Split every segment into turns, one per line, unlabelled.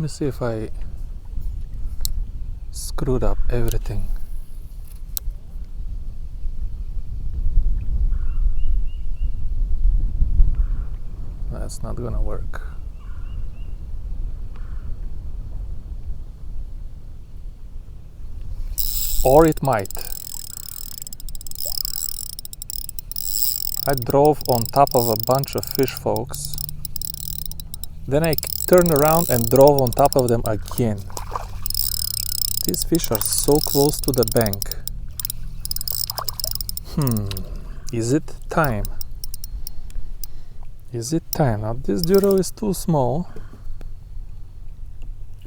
me see if I screwed up everything. That's not gonna work. Or it might. I drove on top of a bunch of fish, folks. Then I turned around and drove on top of them again. These fish are so close to the bank. Is it time? Is it time? Now this duro is too small.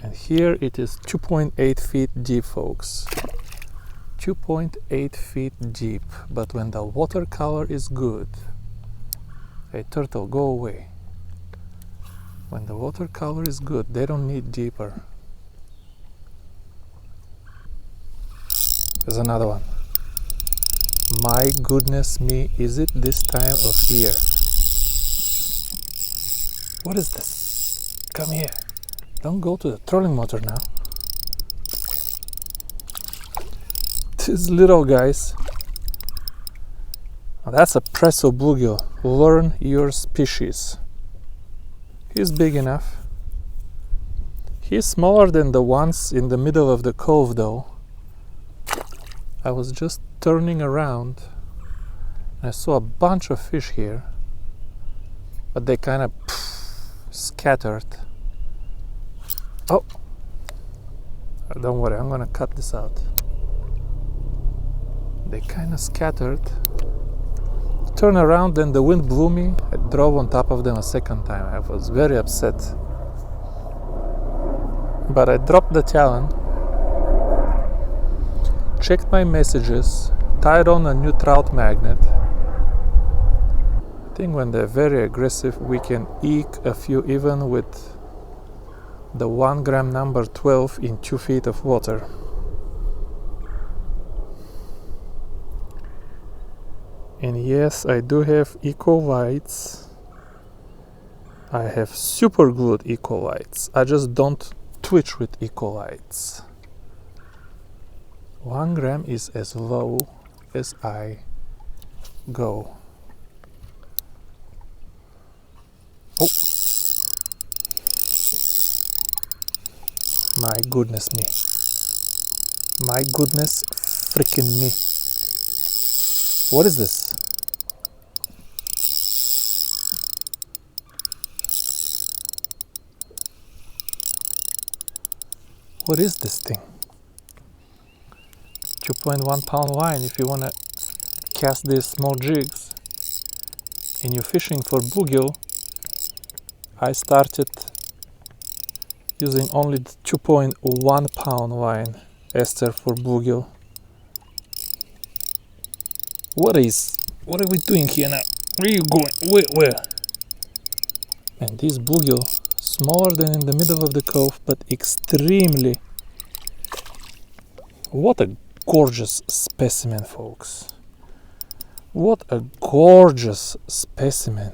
And here it is 2.8 feet deep, folks. 2.8 feet deep. But when the watercolor is good, hey turtle, go away. When the watercolor is good, they don't need deeper. There's another one. My goodness me, is it this time of year? What is this? Come here. Don't go to the trolling motor now. These little guys. Now that's a presso bluegill. Learn your species. He's big enough. He's smaller than the ones in the middle of the cove though. I was just turning around and I saw a bunch of fish here, but they kind of scattered. Oh, don't worry, I'm gonna cut this out. They kind of scattered. Turn around, then the wind blew me. I drove on top of them a second time. I was very upset, but I dropped the talon, checked my messages, tied on a new trout magnet. I think when they're very aggressive, we can eke a few even with the 1 gram number 12 in 2 feet of water. And yes, I do have eco lights. I have super glued eco lights. I just don't twitch with eco lights. 1 gram is as low as I go. Oh, my goodness me. My goodness freaking me. What is this? What is this thing? 2.1 pound line if you want to cast these small jigs and you're fishing for bluegill. I started using only the 2.1 pound line, Esther, for bluegill. What are we doing here now? Where are you going? Where? And this bluegill, smaller than in the middle of the cove, but extremely. What a gorgeous specimen, folks. What a gorgeous specimen.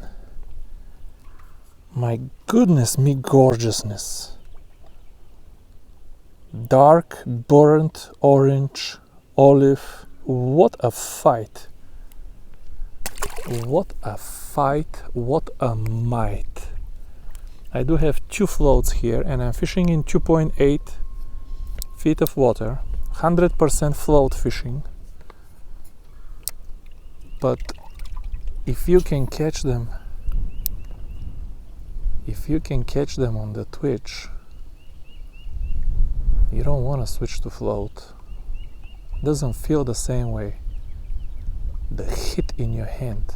My goodness me, gorgeousness. Dark, burnt orange, olive. What a fight. What a fight. What a might. I do have 2 floats here and I'm fishing in 2.8 feet of water. 100% float fishing. But if you can catch them, on the twitch, you don't want to switch to float. It doesn't feel the same way. The hit in your hand.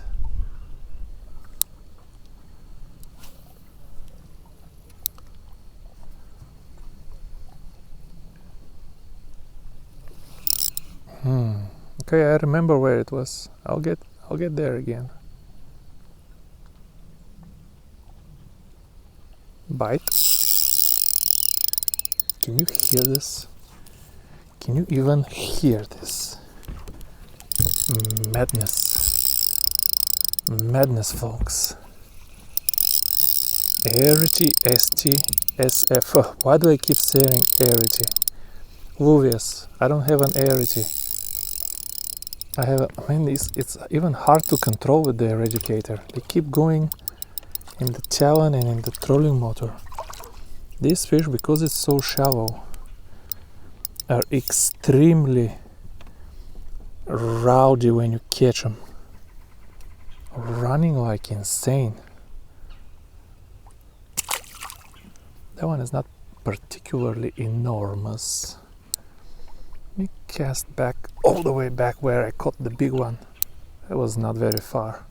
Okay, I remember where it was. I'll get there again. Bite. Can you hear this? Can you even hear this? Madness, folks. Arity ST SF. Oh, why do I keep saying arity? Luvias. I don't have an arity. I mean, it's even hard to control with the eradicator. They keep going in the talon and in the trolling motor. These fish, because it's so shallow, are extremely rowdy when you catch them. Running like insane. That one is not particularly enormous. Let me cast back all the way back where I caught the big one. That was not very far.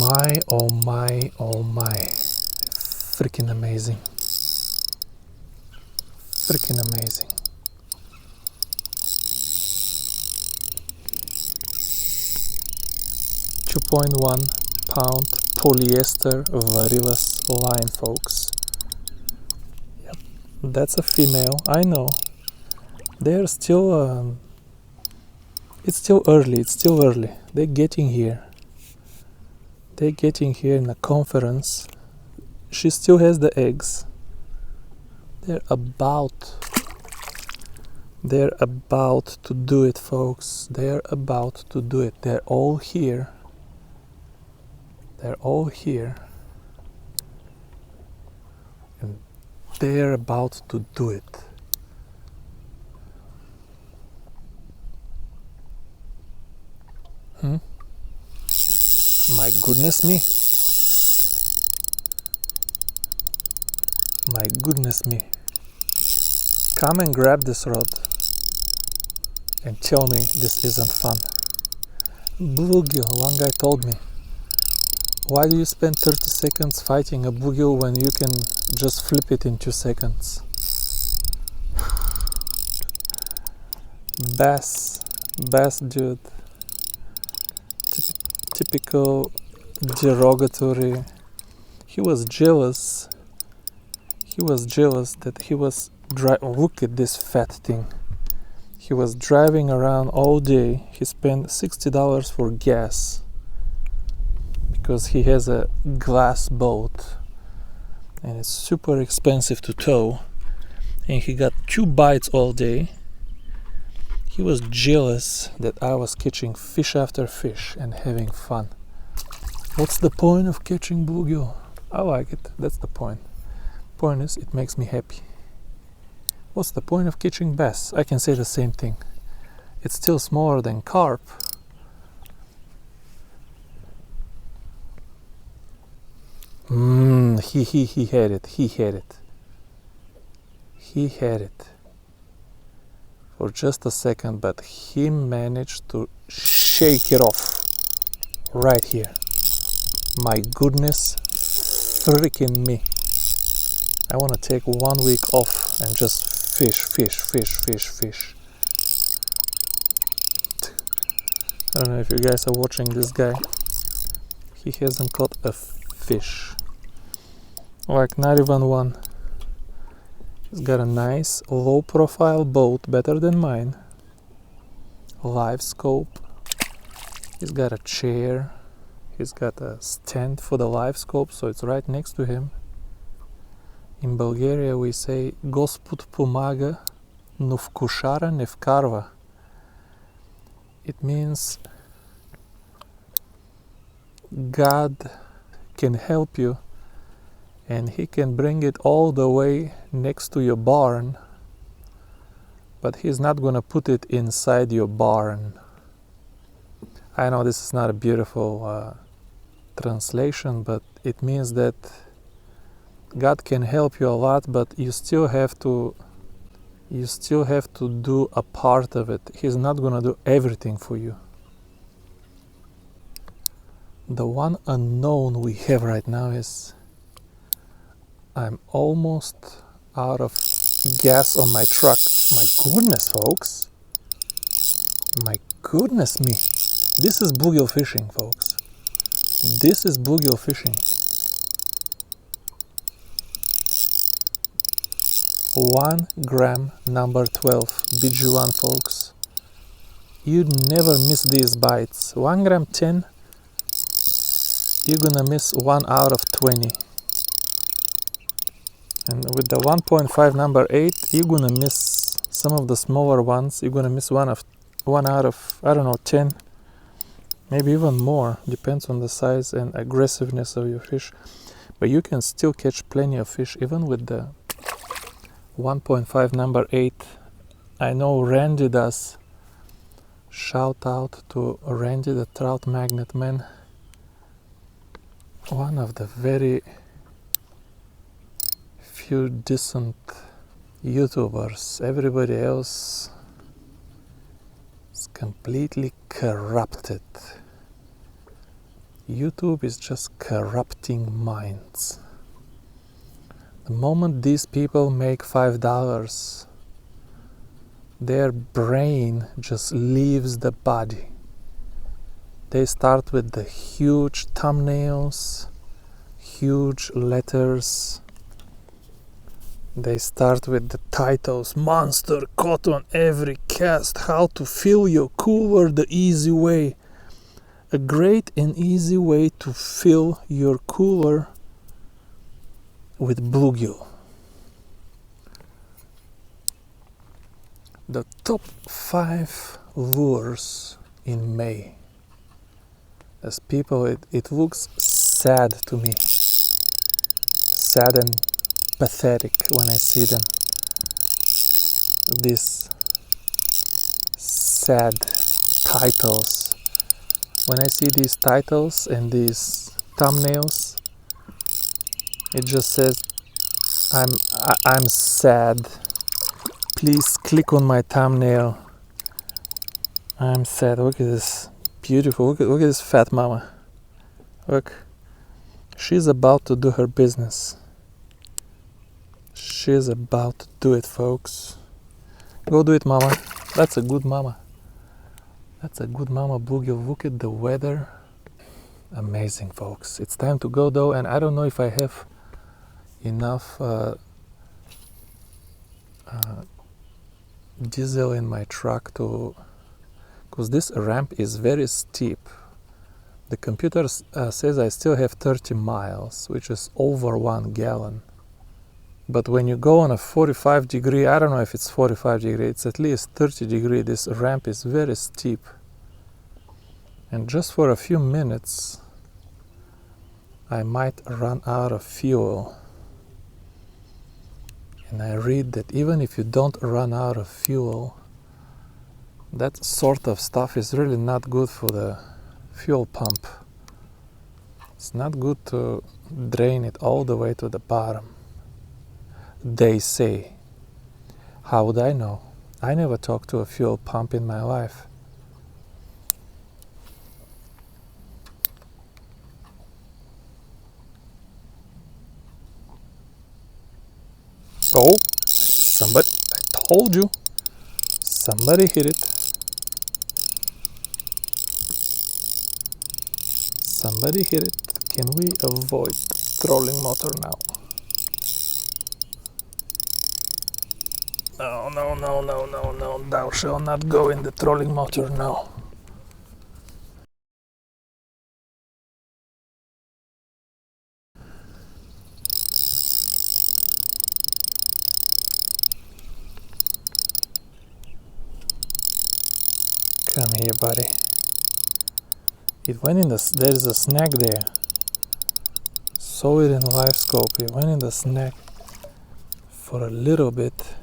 My, oh my, oh my. Freaking amazing. Freaking amazing. .1 pound polyester Varivas line, folks. Yep, that's a female, I know. They're still, it's still early, They're getting here. They're getting here in a conference. She still has the eggs. They're about to do it, folks. They're about to do it. They're all here. They're all here. And they're about to do it. My goodness me. My goodness me. Come and grab this rod and tell me this isn't fun. Bluegill, one guy told me, why do you spend 30 seconds fighting a bluegill when you can just flip it in 2 seconds? Bass dude. Typical derogatory. He was jealous. He was jealous that he was look at this fat thing. He was driving around all day. He spent $60 for gas because he has a glass boat and it's super expensive to tow, and he got 2 bites all day. He was jealous that I was catching fish after fish and having fun. What's the point of catching bluegill? I like it, that's the point. Point is, it makes me happy. What's the point of catching bass? I can say the same thing. It's still smaller than carp. He had it. He had it for just a second, but he managed to shake it off right here. My goodness freaking me. I want to take 1 week off and just fish. I don't know if you guys are watching this guy. He hasn't caught a fish. Like not even one. He's got a nice low profile boat, better than mine. Live scope. He's got a chair. He's got a stand for the live scope, so it's right next to him. In Bulgaria we say Gospod pomaga, no vkušara ne vkarva. It means God can help you and he can bring it all the way next to your barn, but he's not gonna put it inside your barn. I know this is not a beautiful translation, but it means that God can help you a lot, but you still have to do a part of it. He's not gonna do everything for you. The one unknown we have right now is I'm almost out of gas on my truck. My goodness, folks. My goodness me. This is bluegill fishing, folks. This is bluegill fishing. 1 gram number 12 BG1, folks. You'd never miss these bites. 1 gram 10 you're gonna miss 1 out of 20. And with the 1.5 number 8, you're gonna miss some of the smaller ones. You're gonna miss 1 out of, I don't know, 10, maybe even more. Depends on the size and aggressiveness of your fish. But you can still catch plenty of fish even with the 1.5 number 8. I know Randy does. Shout out to Randy, the trout magnet man. One of the very few decent YouTubers. Everybody else is completely corrupted. YouTube is just corrupting minds. The moment these people make $5, their brain just leaves the body. They start with the huge thumbnails, huge letters. They start with the titles: monster caught on every cast, how to fill your cooler the easy way. A great and easy way to fill your cooler with bluegill. The top 5 lures in May. As people, it looks sad to me. Sad and pathetic when I see them. These sad titles. When I see these titles and these thumbnails, it just says, I'm sad. Please click on my thumbnail. I'm sad. Look at this. Beautiful. Look at this fat mama. Look. She's about to do her business. She's about to do it, folks. Go do it, mama. That's a good mama. That's a good mama bluegill. Look at the weather. Amazing, folks. It's time to go though, and I don't know if I have enough diesel in my truck to, because this ramp is very steep. The computer says I still have 30 miles, which is over 1 gallon. But when you go on a 45 degree, I don't know if it's 45 degree, it's at least 30 degree, this ramp is very steep. And just for a few minutes, I might run out of fuel. And I read that even if you don't run out of fuel, that sort of stuff is really not good for the fuel pump. It's not good to drain it all the way to the bottom. They say. How would I know? I never talked to a fuel pump in my life. Oh, somebody, I told you, somebody hit it. Somebody hit it. Can we avoid trolling motor now? No, no, no, no, no, no, thou shalt not go in the trolling motor now. Come here, buddy. It went in the, there's a snag there. Saw it in live scope. It went in the snag for a little bit.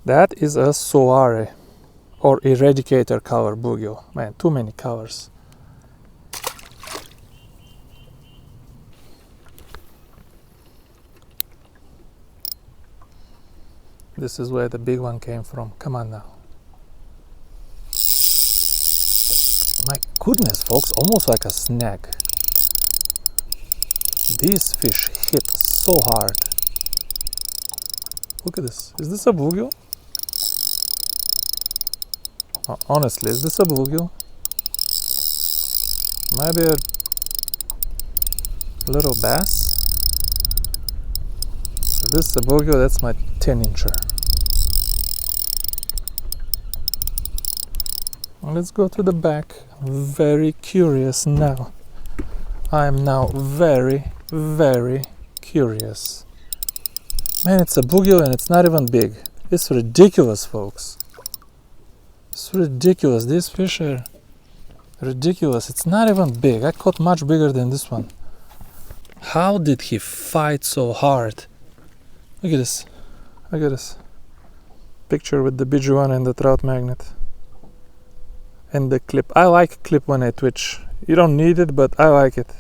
That is a Soare or Eradicator color bluegill. Man, too many colors. This is where the big one came from. Come on now. My goodness, folks, almost like a snag. These fish hit so hard. Look at this. Is this a bluegill? Honestly, is this a bluegill? Maybe a little bass? If this is a bluegill, that's my 10-incher. Let's go to the back. Very curious now. I am now very, very curious. Man, it's a bluegill and it's not even big. It's ridiculous, folks. It's ridiculous. These fish are ridiculous. It's not even big. I caught much bigger than this one. How did he fight so hard? Look at this. Look at this. Picture with the BLUEGILL and the trout magnet. And the clip. I like clip when I twitch. You don't need it, but I like it.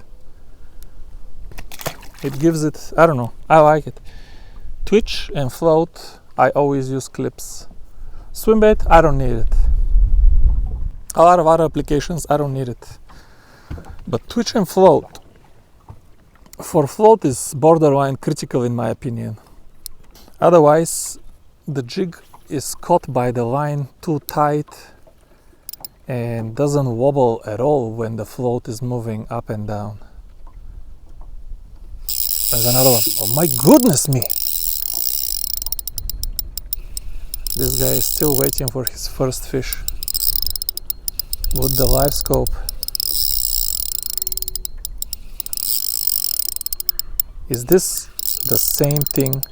It gives it, I don't know, I like it. Twitch and float, I always use clips. Swim bait, I don't need it. A lot of other applications, I don't need it. But twitch and float, for float is borderline critical in my opinion. Otherwise, the jig is caught by the line too tight and doesn't wobble at all when the float is moving up and down. There's another one. Oh my goodness me! This guy is still waiting for his first fish with the live scope. Is this the same thing?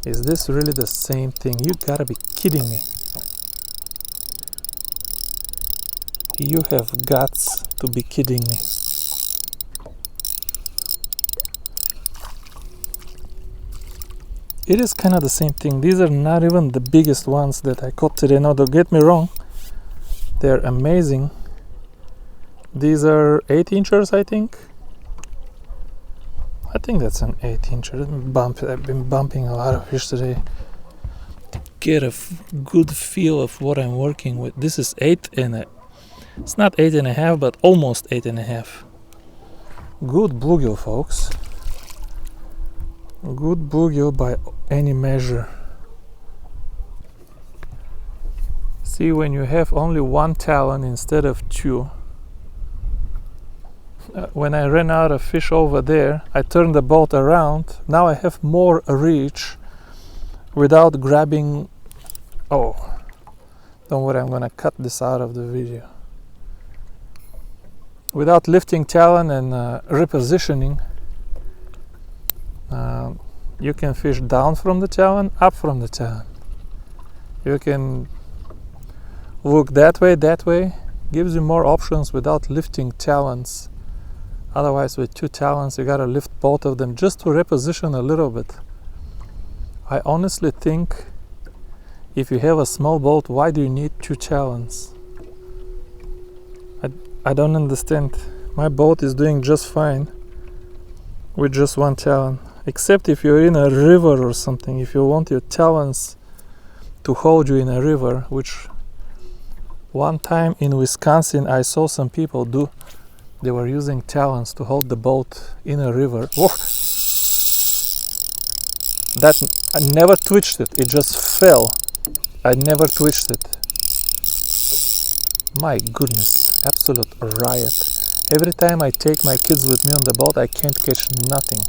Is this really the same thing? You gotta be kidding me. You have guts to be kidding me. It is kind of the same thing. These are not even the biggest ones that I caught today. Now, don't get me wrong. They're amazing. These are 8-inchers, I think. I think that's an 8-incher. I've been bumping a lot of fish today to get a good feel of what I'm working with. This is 8 and it's not 8.5, but almost 8.5. Good bluegill, folks. Good bluegill by any measure. See, when you have only one talon instead of two. When I ran out of fish over there, I turned the boat around. Now I have more reach without grabbing. Oh, don't worry, I'm gonna cut this out of the video. Without lifting talon and repositioning, you can fish down from the talon, up from the talon. You can look that way, gives you more options without lifting talons. Otherwise, with two talons, you gotta lift both of them just to reposition a little bit. I honestly think if you have a small boat, why do you need two talons? I don't understand. My boat is doing just fine with just one talon. Except if you're in a river or something, if you want your talons to hold you in a river, which one time in Wisconsin I saw some people do. They were using talons to hold the boat in a river. Whoa. That, I never twitched it, it just fell. I never twitched it. My goodness, absolute riot. Every time I take my kids with me on the boat, I can't catch nothing.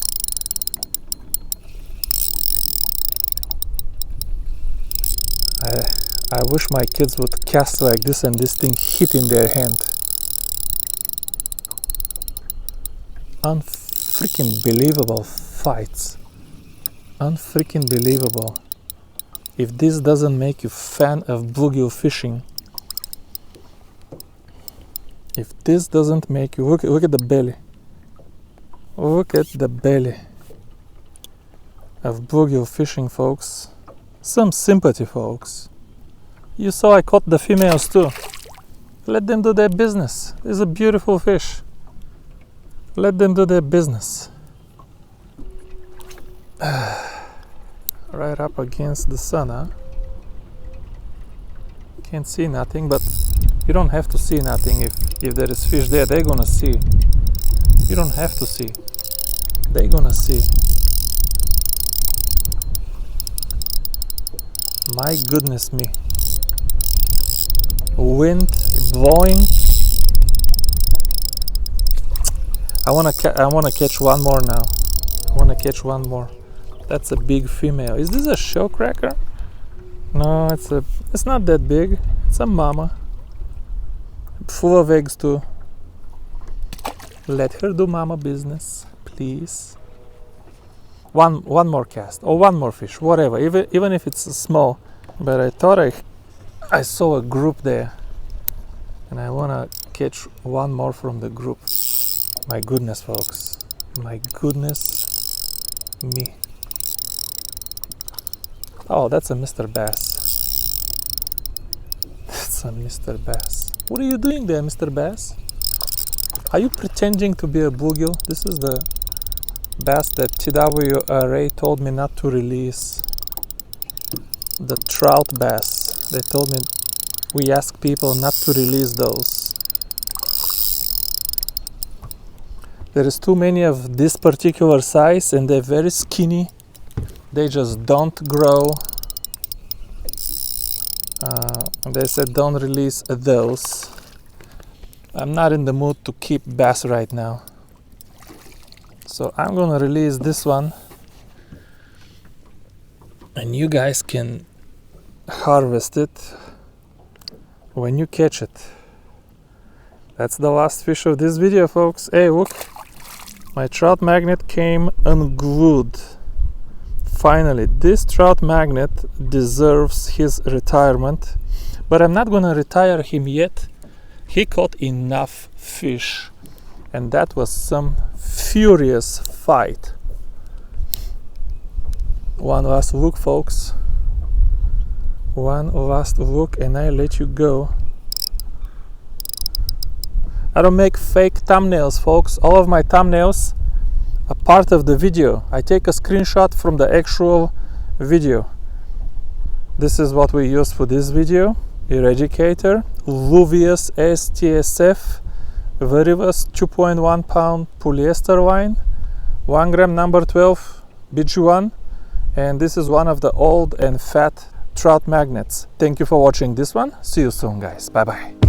I wish my kids would cast like this and this thing hit in their hand. Unfreaking believable fights. Unfreaking believable. If this doesn't make you fan of bluegill fishing, if this doesn't make you look at the belly. Look at the belly of bluegill fishing, folks. Some sympathy, folks. You saw I caught the females too. Let them do their business. It's a beautiful fish. Let them do their business. Right up against the sun, huh? Can't see nothing, but you don't have to see nothing. If there is fish there, they're gonna see. You don't have to see. They're gonna see. My goodness me. Wind blowing. I wanna catch one more now. I wanna catch one more. That's a big female. Is this a shell cracker? No, it's not that big. It's a mama. Full of eggs too. Let her do mama business, please. One more cast or one more fish, whatever. Even if it's small. But I thought I saw a group there, and I wanna catch one more from the group. My goodness, folks. My goodness me. Oh, that's a Mr. Bass. That's a Mr. Bass. What are you doing there, Mr. Bass? Are you pretending to be a bluegill? This is the bass that TWRA told me not to release. The trout bass. They told me we ask people not to release those. There is too many of this particular size and they're very skinny. They just don't grow. They said don't release those. I'm not in the mood to keep bass right now. So I'm gonna release this one. And you guys can harvest it when you catch it. That's the last fish of this video, folks. Hey, look. My trout magnet came unglued. Finally, this trout magnet deserves his retirement, but I'm not gonna retire him yet. He caught enough fish, and that was some furious fight. One last look, folks. One last look, and I let you go. I don't make fake thumbnails, folks. All of my thumbnails a part of the video. I take a screenshot from the actual video. This is what we use for this video. Eradicator, Luvius STSF, Verivas 2.1 pound polyester line, 1 gram number 12 BG1, and this is one of the old and fat trout magnets. Thank you for watching this one. See you soon, guys. Bye bye.